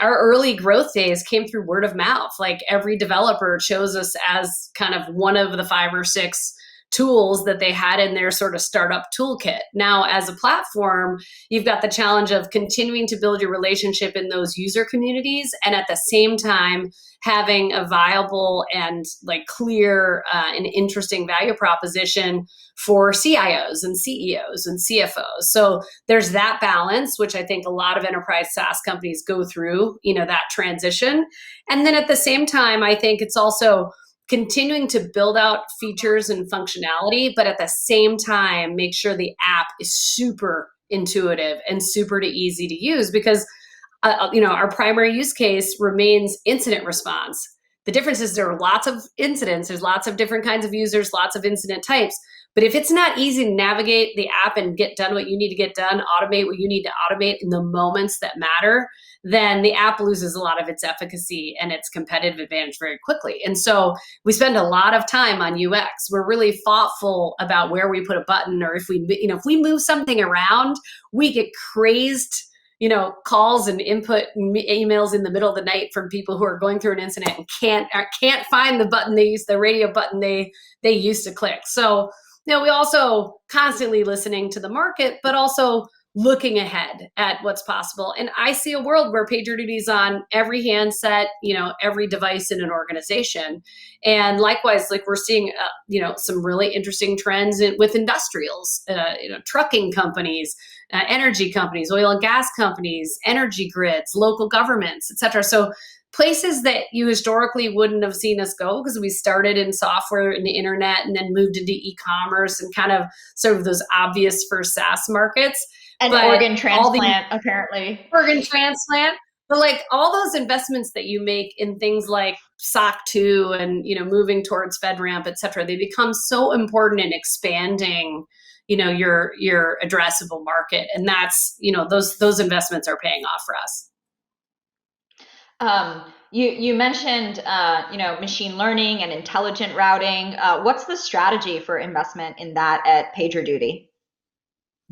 our early growth days came through word of mouth. Like every developer chose us as kind of one of the 5 or 6 tools that they had in their sort of startup toolkit. Now, as a platform, you've got the challenge of continuing to build your relationship in those user communities, and at the same time having a viable and like clear and interesting value proposition for CIOs and CEOs and CFOs. So there's that balance, which I think a lot of enterprise SaaS companies go through, that transition. And then at the same time, I think it's also continuing to build out features and functionality, but at the same time, make sure the app is super intuitive and super easy to use, because our primary use case remains incident response. The difference is there are lots of incidents, there's lots of different kinds of users, lots of incident types. But if it's not easy to navigate the app and get done what you need to get done, automate what you need to automate in the moments that matter, then the app loses a lot of its efficacy and its competitive advantage very quickly. And so we spend a lot of time on UX. We're really thoughtful about where we put a button, or if we move something around, we get crazed calls and input emails in the middle of the night from people who are going through an incident and can't find the button the radio button they used to click. So we also constantly listening to the market, but also looking ahead at what's possible. And I see a world where PagerDuty is on every handset, every device in an organization. And likewise, like we're seeing, some really interesting trends with industrials, trucking companies, energy companies, oil and gas companies, energy grids, local governments, et cetera. So places that you historically wouldn't have seen us go, because we started in software and the internet and then moved into e-commerce and kind of sort of those obvious first SaaS markets. And organ transplant, apparently. Organ transplant. But like all those investments that you make in things like SOC 2 and, moving towards FedRAMP, et cetera, they become so important in expanding, your addressable market. And that's, those investments are paying off for us. You mentioned, machine learning and intelligent routing. What's the strategy for investment in that at PagerDuty?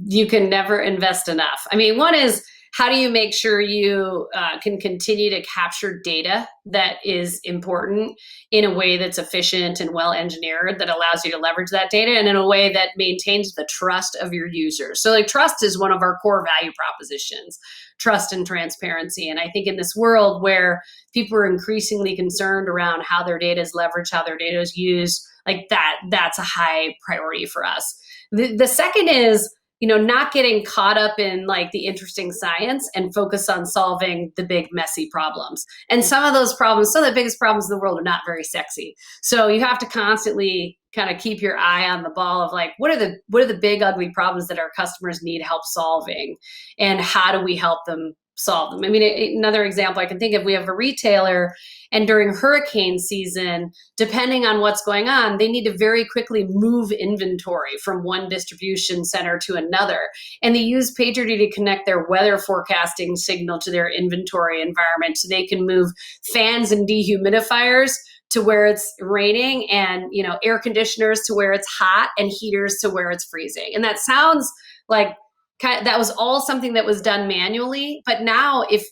you can never invest enough. I mean, one is, how do you make sure you can continue to capture data that is important in a way that's efficient and well engineered, that allows you to leverage that data, and in a way that maintains the trust of your users? So like, trust is one of our core value propositions, trust and transparency. And I think in this world where people are increasingly concerned around how their data is leveraged, how their data is used, like that's a high priority for us. The second is, not getting caught up in like the interesting science and focus on solving the big messy problems. And some of those problems, some of the biggest problems in the world, are not very sexy. So you have to constantly kind of keep your eye on the ball of like, what are the big ugly problems that our customers need help solving, and how do we help them solve them? I mean, another example I can think of, we have a retailer, and during hurricane season, depending on what's going on, they need to very quickly move inventory from one distribution center to another. And they use PagerDuty to connect their weather forecasting signal to their inventory environment, so they can move fans and dehumidifiers to where it's raining, and air conditioners to where it's hot, and heaters to where it's freezing. And that sounds like that was all something that was done manually. But now if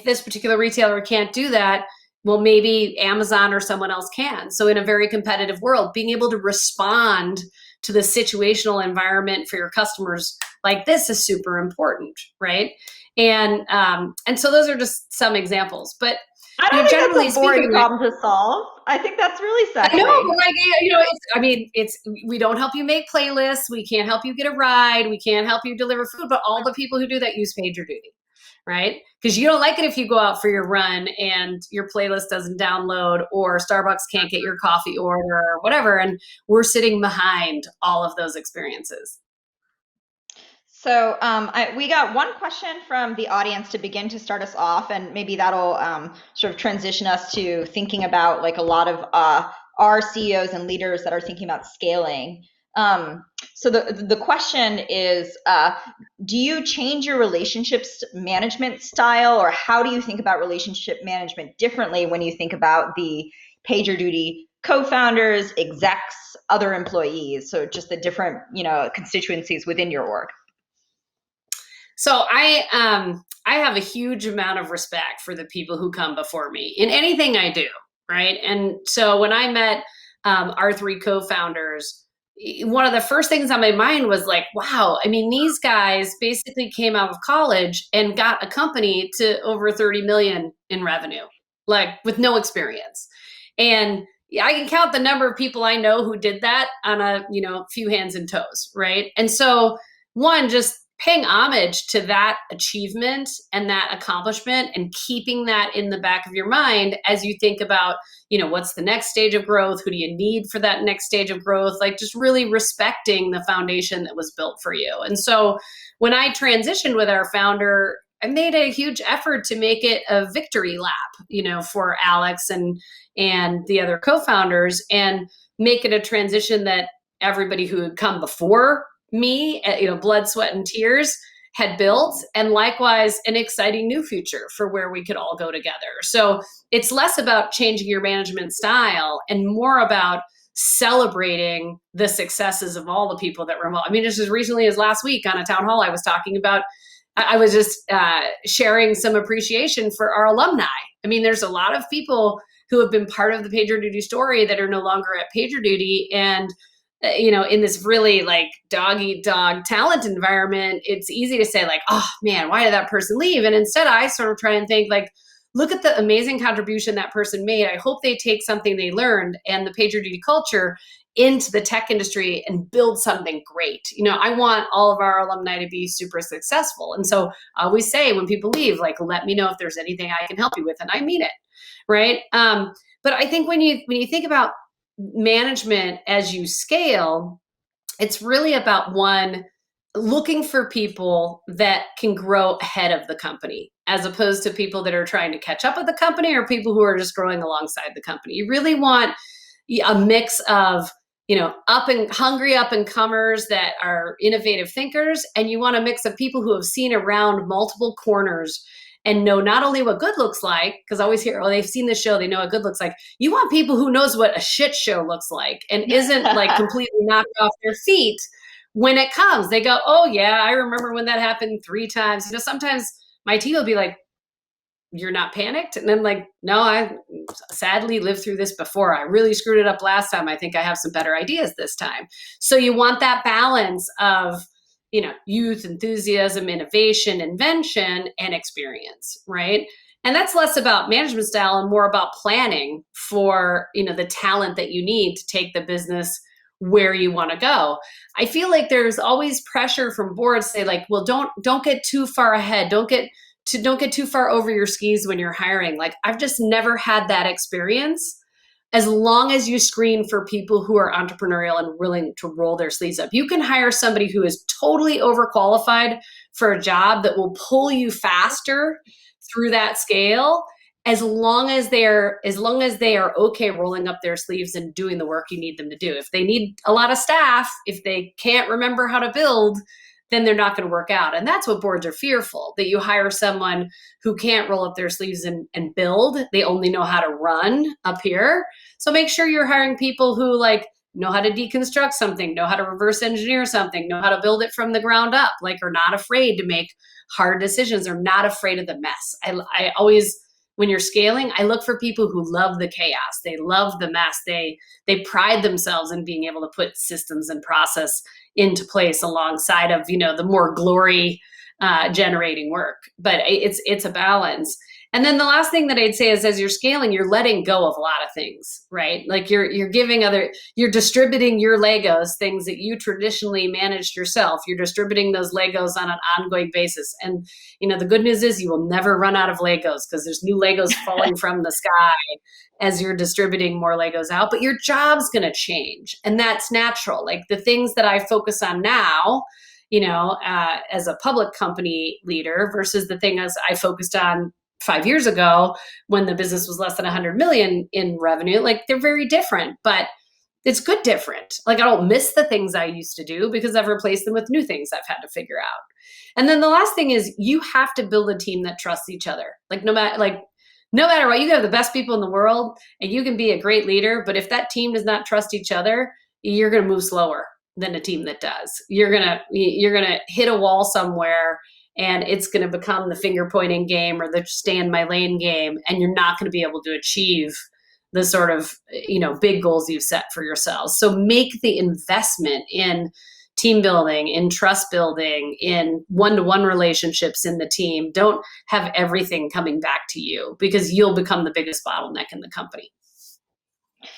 this particular retailer can't do that, well, maybe Amazon or someone else can. So in a very competitive world, being able to respond to the situational environment for your customers like this is super important, right? And so those are just some examples. But I don't think generally that's a boring speaking, problem to solve. I think that's really sexy. I know, but we don't help you make playlists. We can't help you get a ride. We can't help you deliver food. But all the people who do that use PagerDuty, right? Because you don't like it if you go out for your run and your playlist doesn't download, or Starbucks can't get your coffee order, or whatever. And we're sitting behind all of those experiences. So we got one question from the audience to begin to start us off, and maybe that'll sort of transition us to thinking about like a lot of our CEOs and leaders that are thinking about scaling. So the question is, do you change your relationships management style, or how do you think about relationship management differently when you think about the PagerDuty co-founders, execs, other employees? So just the different constituencies within your org. So I have a huge amount of respect for the people who come before me in anything I do, right? And so when I met our three co-founders, one of the first things on my mind was like, wow, I mean, these guys basically came out of college and got a company to over 30 million in revenue, like with no experience. And I can count the number of people I know who did that on a few hands and toes, right? And so one, just paying homage to that achievement and that accomplishment, and keeping that in the back of your mind as you think about, what's the next stage of growth? Who do you need for that next stage of growth? Like, just really respecting the foundation that was built for you. And so when I transitioned with our founder, I made a huge effort to make it a victory lap, for Alex and the other co-founders, and make it a transition that everybody who had come before me, blood, sweat, and tears, had built, and likewise an exciting new future for where we could all go together. So it's less about changing your management style and more about celebrating the successes of all the people that were involved. I mean, just as recently as last week on a town hall, I was talking about, I was just sharing some appreciation for our alumni. I mean, there's a lot of people who have been part of the PagerDuty story that are no longer at PagerDuty, and in this really like dog eat dog talent environment, it's easy to say like, oh man, why did that person leave? And instead I sort of try and think like, look at the amazing contribution that person made. I hope they take something they learned and the PagerDuty culture into the tech industry and build something great. I want all of our alumni to be super successful. And so I always say when people leave, like, let me know if there's anything I can help you with. And I mean it, right? But I think when you think about management as you scale, it's really about one, looking for people that can grow ahead of the company, as opposed to people that are trying to catch up with the company, or people who are just growing alongside the company. You really want a mix of, hungry up and comers that are innovative thinkers, and you want a mix of people who have seen around multiple corners and know not only what good looks like, because I always hear, oh, they've seen the show, they know what good looks like. You want people who knows what a shit show looks like and isn't like completely knocked off their feet when it comes, they go, oh yeah, I remember when that happened 3 times. Sometimes my team will be like, you're not panicked? And I'm like, no, I sadly lived through this before. I really screwed it up last time. I think I have some better ideas this time. So you want that balance of, youth, enthusiasm, innovation, invention, and experience, right? And that's less about management style and more about planning for, the talent that you need to take the business where you want to go. I feel like there's always pressure from boards to say like, well, don't get too far ahead. Don't get too far over your skis when you're hiring. Like, I've just never had that experience. As long as you screen for people who are entrepreneurial and willing to roll their sleeves up, you can hire somebody who is totally overqualified for a job that will pull you faster through that scale, as long as they are okay rolling up their sleeves and doing the work you need them to do. If they need a lot of staff, if they can't remember how to build, then they're not going to work out. And that's what boards are fearful, that you hire someone who can't roll up their sleeves and build. They only know how to run up here. So make sure you're hiring people who like know how to deconstruct something, know how to reverse engineer something, know how to build it from the ground up, like are not afraid to make hard decisions, are not afraid of the mess. I always, when you're scaling, I look for people who love the chaos. They love the mess. They pride themselves in being able to put systems and process into place alongside of, the more glory generating work. But it's a balance. And then the last thing that I'd say is, as you're scaling, you're letting go of a lot of things, right? Like you're distributing your Legos, things that you traditionally managed yourself. You're distributing those Legos on an ongoing basis. And, the good news is you will never run out of Legos, because there's new Legos falling from the sky as you're distributing more Legos out, but your job's going to change. And that's natural. Like the things that I focus on now, as a public company leader versus the things I focused on 5 years ago when the business was less than 100 million in revenue, like they're very different, but it's good different. Like I don't miss the things I used to do because I've replaced them with new things I've had to figure out. And then the last thing is you have to build a team that trusts each other. Like no matter what, you can have the best people in the world and you can be a great leader, but if that team does not trust each other, you're going to move slower than a team that does. You're going to hit a wall somewhere, and it's going to become the finger pointing game or the stay in my lane game. And you're not going to be able to achieve the sort of, big goals you've set for yourselves. So make the investment in team building, in trust building, in one-to-one relationships in the team. Don't have everything coming back to you, because you'll become the biggest bottleneck in the company.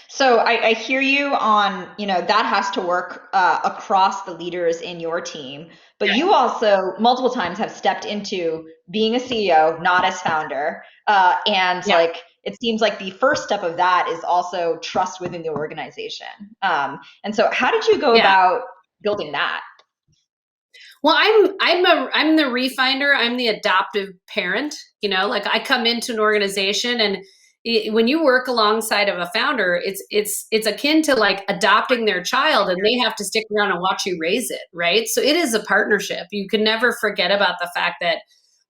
So I hear you on, that has to work across the leaders in your team, but you also multiple times have stepped into being a CEO, not as founder. Like, it seems like the first step of that is also trust within the organization. And so how did you go about building that? Well, I'm the refinder. I'm the adoptive parent. Like I come into an organization, and when you work alongside of a founder, it's akin to like adopting their child, and they have to stick around and watch you raise it, right? So it is a partnership. You can never forget about the fact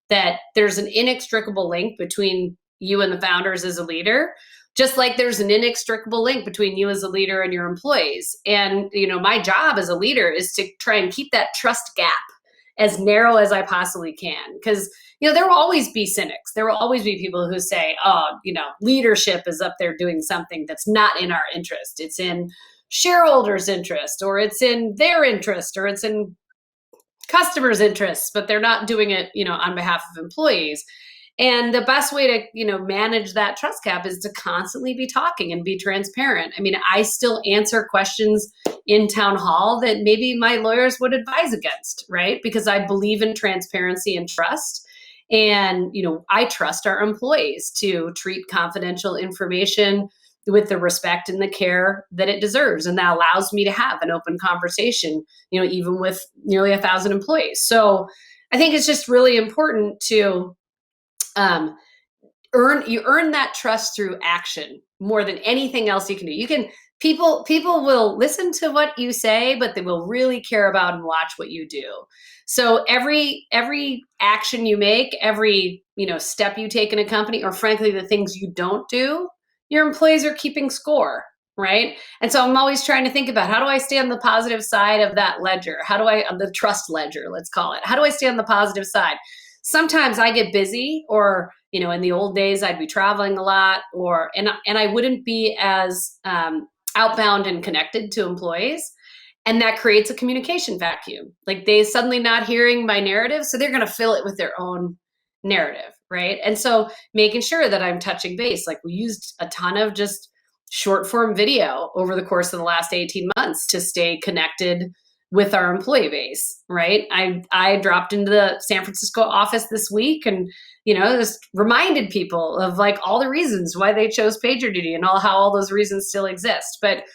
that there's an inextricable link between you and the founders as a leader, just like there's an inextricable link between you as a leader and your employees. And, my job as a leader is to try and keep that trust gap as narrow as I possibly can. Because, there will always be cynics. There will always be people who say, oh, leadership is up there doing something that's not in our interest. It's in shareholders' interest, or it's in their interest, or it's in customers' interests, but they're not doing it, on behalf of employees. And the best way to, manage that trust gap is to constantly be talking and be transparent. I mean, I still answer questions in town hall that maybe my lawyers would advise against, right? Because I believe in transparency and trust. And, I trust our employees to treat confidential information with the respect and the care that it deserves. And that allows me to have an open conversation, even with nearly 1,000 employees. So I think it's just really important to earn that trust through action more than anything else you can do. People will listen to what you say, but they will really care about and watch what you do. So every action you make, every step you take in a company, or frankly the things you don't do, your employees are keeping score, right? And so I'm always trying to think about, how do I stay on the positive side of that ledger? On the trust ledger, let's call it. How do I stay on the positive side? Sometimes I get busy, or, in the old days, I'd be traveling a lot, and I wouldn't be as outbound and connected to employees. And that creates a communication vacuum. Like, they suddenly not hearing my narrative, so they're going to fill it with their own narrative, right? And so making sure that I'm touching base, like, we used a ton of just short form video over the course of the last 18 months to stay connected with our employee base, right? I dropped into the San Francisco office this week and, just reminded people of, like, all the reasons why they chose PagerDuty and how all those reasons still exist. But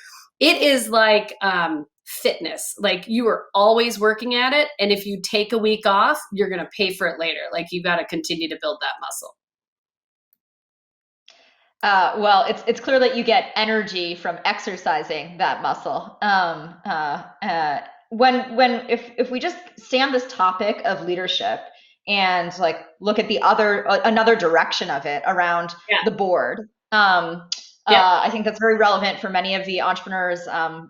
it is like fitness. Like, you are always working at it. And if you take a week off, you're going to pay for it later. Like, you got to continue to build that muscle. Well, it's clear that you get energy from exercising that muscle. If we just stay on this topic of leadership and, like, look at another direction of it around the board. I think that's very relevant for many of the entrepreneurs,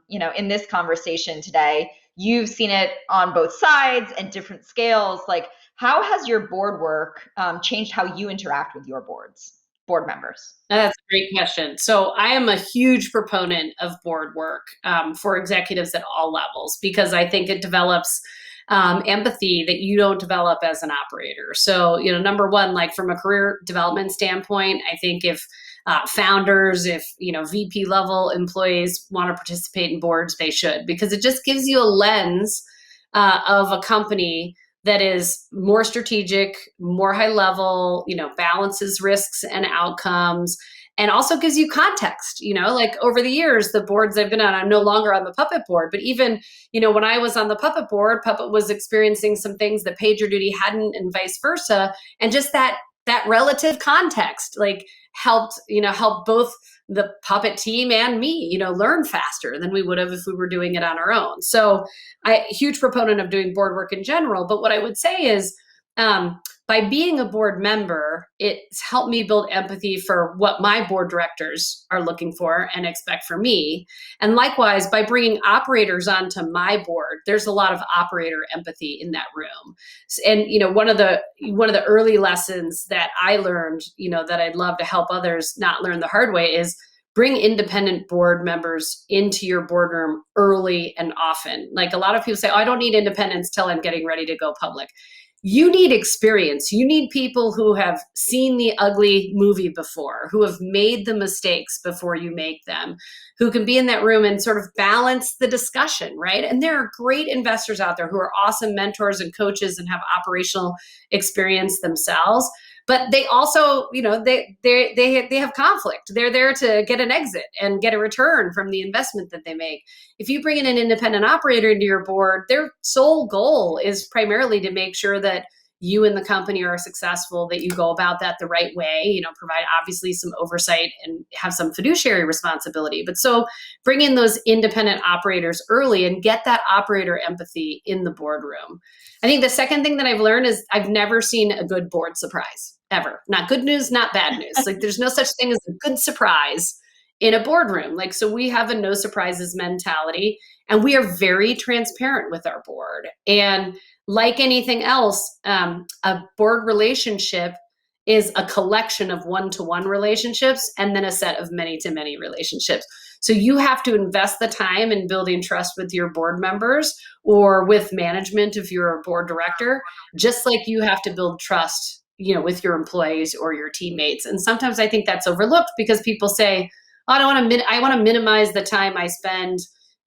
in this conversation today. You've seen it on both sides and different scales. Like, how has your board work changed how you interact with your board members? That's a great question. So I am a huge proponent of board work for executives at all levels, because I think it develops empathy that you don't develop as an operator. So, number one, like, from a career development standpoint, I think if founders, if VP level employees want to participate in boards, they should, because it just gives you a lens of a company that is more strategic, more high level, balances risks and outcomes, and also gives you context. Like, over the years, the boards I've been on, I'm no longer on the Puppet board, but even, when I was on the Puppet board, Puppet was experiencing some things that PagerDuty hadn't, and vice versa. And just that relative context, like, helped both the Puppet team and me, learn faster than we would have if we were doing it on our own. So huge proponent of doing board work in general. But what I would say is, by being a board member, it's helped me build empathy for what my board directors are looking for and expect from me. And likewise, by bringing operators onto my board, there's a lot of operator empathy in that room. And, one of the early lessons that I learned, that I'd love to help others not learn the hard way, is bring independent board members into your boardroom early and often. Like, a lot of people say, oh, I don't need independence till I'm getting ready to go public. You need experience. You need people who have seen the ugly movie before, who have made the mistakes before you make them, who can be in that room and sort of balance the discussion, right? And there are great investors out there who are awesome mentors and coaches and have operational experience themselves. But they also, they have conflict. They're there to get an exit and get a return from the investment that they make. If you bring in an independent operator into your board, their sole goal is primarily to make sure that you and the company are successful, that you go about that the right way, provide obviously some oversight and have some fiduciary responsibility. But so bring in those independent operators early and get that operator empathy in the boardroom. I think the second thing that I've learned is I've never seen a good board surprise, ever. Not good news, not bad news. Like, there's no such thing as a good surprise in a boardroom. Like, so we have a no surprises mentality, and we are very transparent with our board. And like anything else, a board relationship is a collection of one-to-one relationships and then a set of many-to-many relationships. So you have to invest the time in building trust with your board members or with management if you're a board director, just like you have to build trust, with your employees or your teammates. And sometimes I think that's overlooked because people say, oh, I want to minimize the time I spend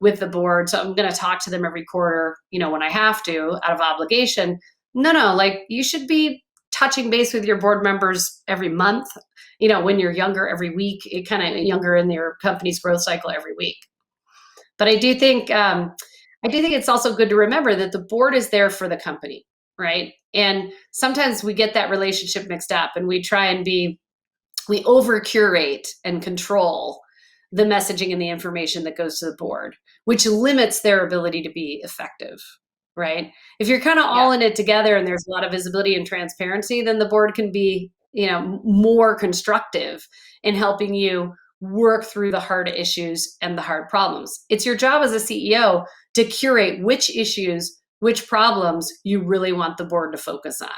with the board, so I'm going to talk to them every quarter, when I have to, out of obligation. No, like, you should be touching base with your board members every month, when you're younger, every week, kind of younger in your company's growth cycle, every week. But I do think it's also good to remember that the board is there for the company, right? And sometimes we get that relationship mixed up, and we try and we over curate and control the messaging and the information that goes to the board, which limits their ability to be effective, right? If you're kind of all in it together and there's a lot of visibility and transparency, then the board can be, more constructive in helping you work through the hard issues and the hard problems. It's your job as a CEO to curate which issues, which problems you really want the board to focus on.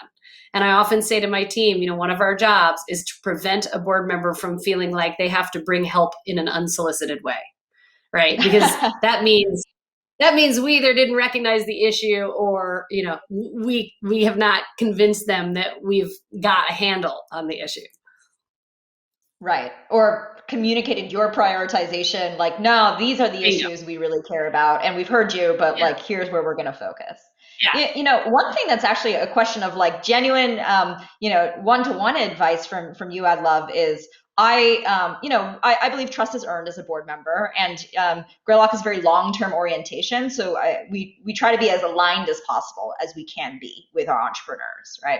And I often say to my team, one of our jobs is to prevent a board member from feeling like they have to bring help in an unsolicited way, right? Because that means we either didn't recognize the issue or, we have not convinced them that we've got a handle on the issue. Right. Or communicated your prioritization, like, no, these are the issues we really care about. And we've heard you, but like, here's where we're going to focus. Yeah. One thing that's actually a question of like genuine, one-to-one advice from you, I'd love is I believe trust is earned as a board member, and Greylock is very long-term orientation. So we try to be as aligned as possible as we can be with our entrepreneurs, right?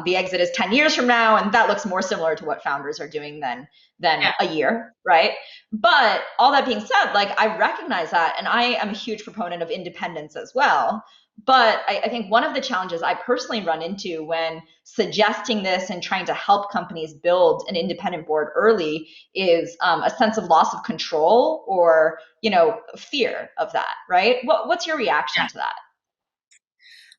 The exit is 10 years from now, and that looks more similar to what founders are doing than a year, right? But all that being said, like I recognize that, and I am a huge proponent of independence as well. But I think one of the challenges I personally run into when suggesting this and trying to help companies build an independent board early is a sense of loss of control or, fear of that, right? What's your reaction to that?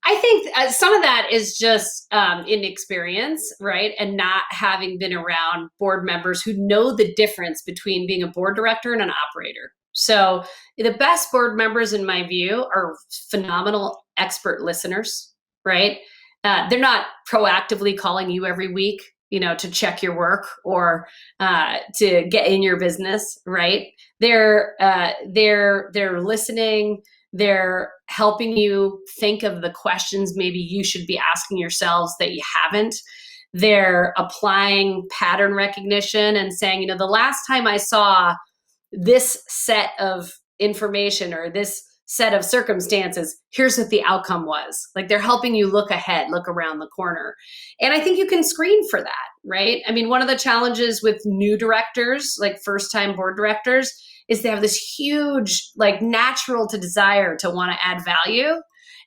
I think some of that is just inexperience, right? And not having been around board members who know the difference between being a board director and an operator. So the best board members, in my view, are phenomenal expert listeners, right? They're not proactively calling you every week, to check your work or to get in your business, right? They're listening. They're helping you think of the questions maybe you should be asking yourselves that you haven't. They're applying pattern recognition and saying, the last time I saw this set of information or this set of circumstances, here's what the outcome was. Like they're helping you look ahead, look around the corner. And I think you can screen for that, right? I mean, one of the challenges with new directors, like first-time board directors, is they have this huge, like natural to desire to want to add value.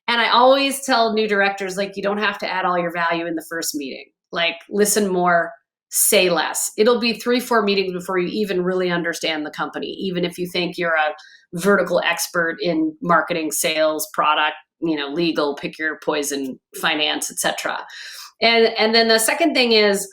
And I always tell new directors, like, you don't have to add all your value in the first meeting. Like, listen more, say less. It'll be 3-4 meetings before you even really understand the company, even if you think you're a vertical expert in marketing, sales, product, legal, pick your poison, finance, etc. And then the second thing is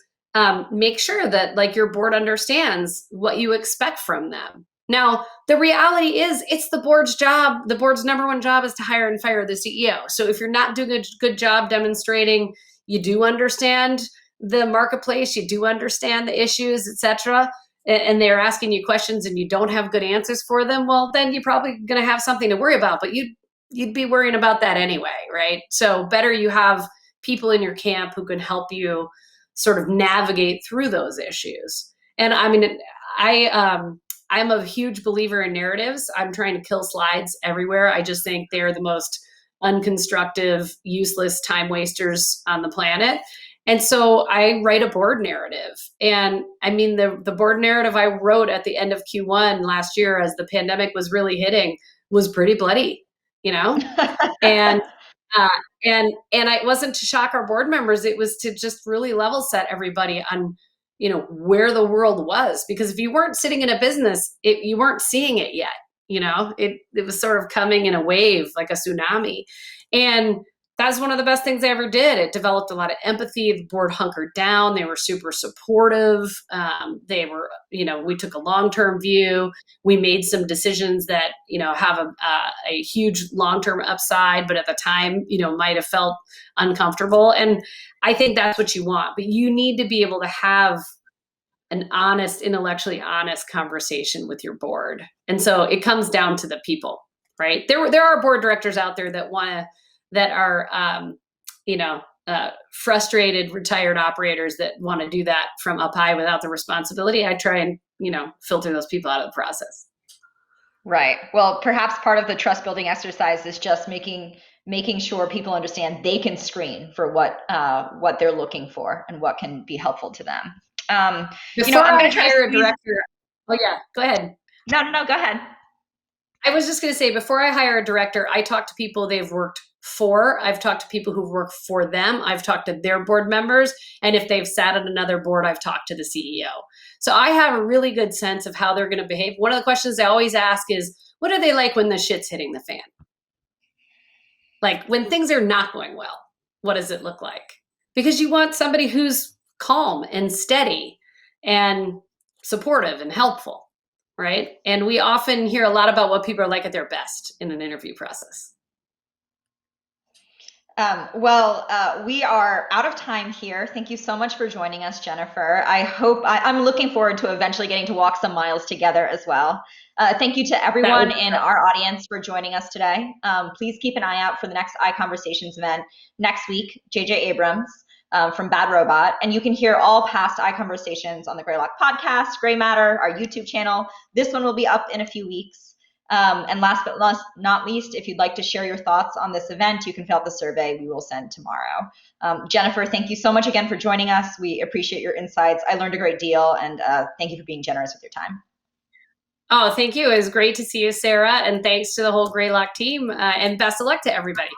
make sure that like your board understands what you expect from them. Now, the reality is it's the board's job. The board's number one job is to hire and fire the CEO. So if you're not doing a good job demonstrating you do understand the marketplace, you do understand the issues, et cetera, and they're asking you questions and you don't have good answers for them, well, then you're probably going to have something to worry about, but you'd be worrying about that anyway, right? So better you have people in your camp who can help you sort of navigate through those issues. And I mean, I'm a huge believer in narratives. I'm trying to kill slides everywhere. I just think they're the most unconstructive, useless time wasters on the planet. And so I write a board narrative. And I mean, the board narrative I wrote at the end of Q1 last year as the pandemic was really hitting was pretty bloody, and it wasn't to shock our board members. It was to just really level set everybody on, where the world was. Because if you weren't sitting in a business, you weren't seeing it yet. It was sort of coming in a wave, like a tsunami. And that's one of the best things I ever did. It developed a lot of empathy. The board hunkered down. They were super supportive. We took a long-term view. We made some decisions that, have a huge long-term upside, but at the time, might have felt uncomfortable. And I think that's what you want. But you need to be able to have an honest, intellectually honest conversation with your board. And so it comes down to the people, right? There are board directors out there that are frustrated retired operators that want to do that from up high without the responsibility. I try and, filter those people out of the process. Right. Well, perhaps part of the trust building exercise is just making sure people understand they can screen for what they're looking for and what can be helpful to them. Before I'm going to hire a director. Oh yeah, go ahead. No, go ahead. I was just going to say, before I hire a director, I talk to people they've worked for. I've talked to people who've worked for them. I've talked to their board members. And if they've sat at another board, I've talked to the CEO. So I have a really good sense of how they're going to behave. One of the questions I always ask is, what are they like when the shit's hitting the fan? Like when things are not going well, what does it look like? Because you want somebody who's calm and steady and supportive and helpful, right? And we often hear a lot about what people are like at their best in an interview process. We are out of time here. Thank you so much for joining us, Jennifer. I'm looking forward to eventually getting to walk some miles together as well. Thank you to everyone in our audience for joining us today. Please keep an eye out for the next Iconversations event next week, JJ Abrams from Bad Robot. And you can hear all past Iconversations on the Greylock podcast, Grey Matter, our YouTube channel. This one will be up in a few weeks. And last but not least, if you'd like to share your thoughts on this event, you can fill out the survey we will send tomorrow. Jennifer, thank you so much again for joining us. We appreciate your insights. I learned a great deal, and thank you for being generous with your time. Oh, thank you. It was great to see you, Sarah. And thanks to the whole Greylock team, and best of luck to everybody.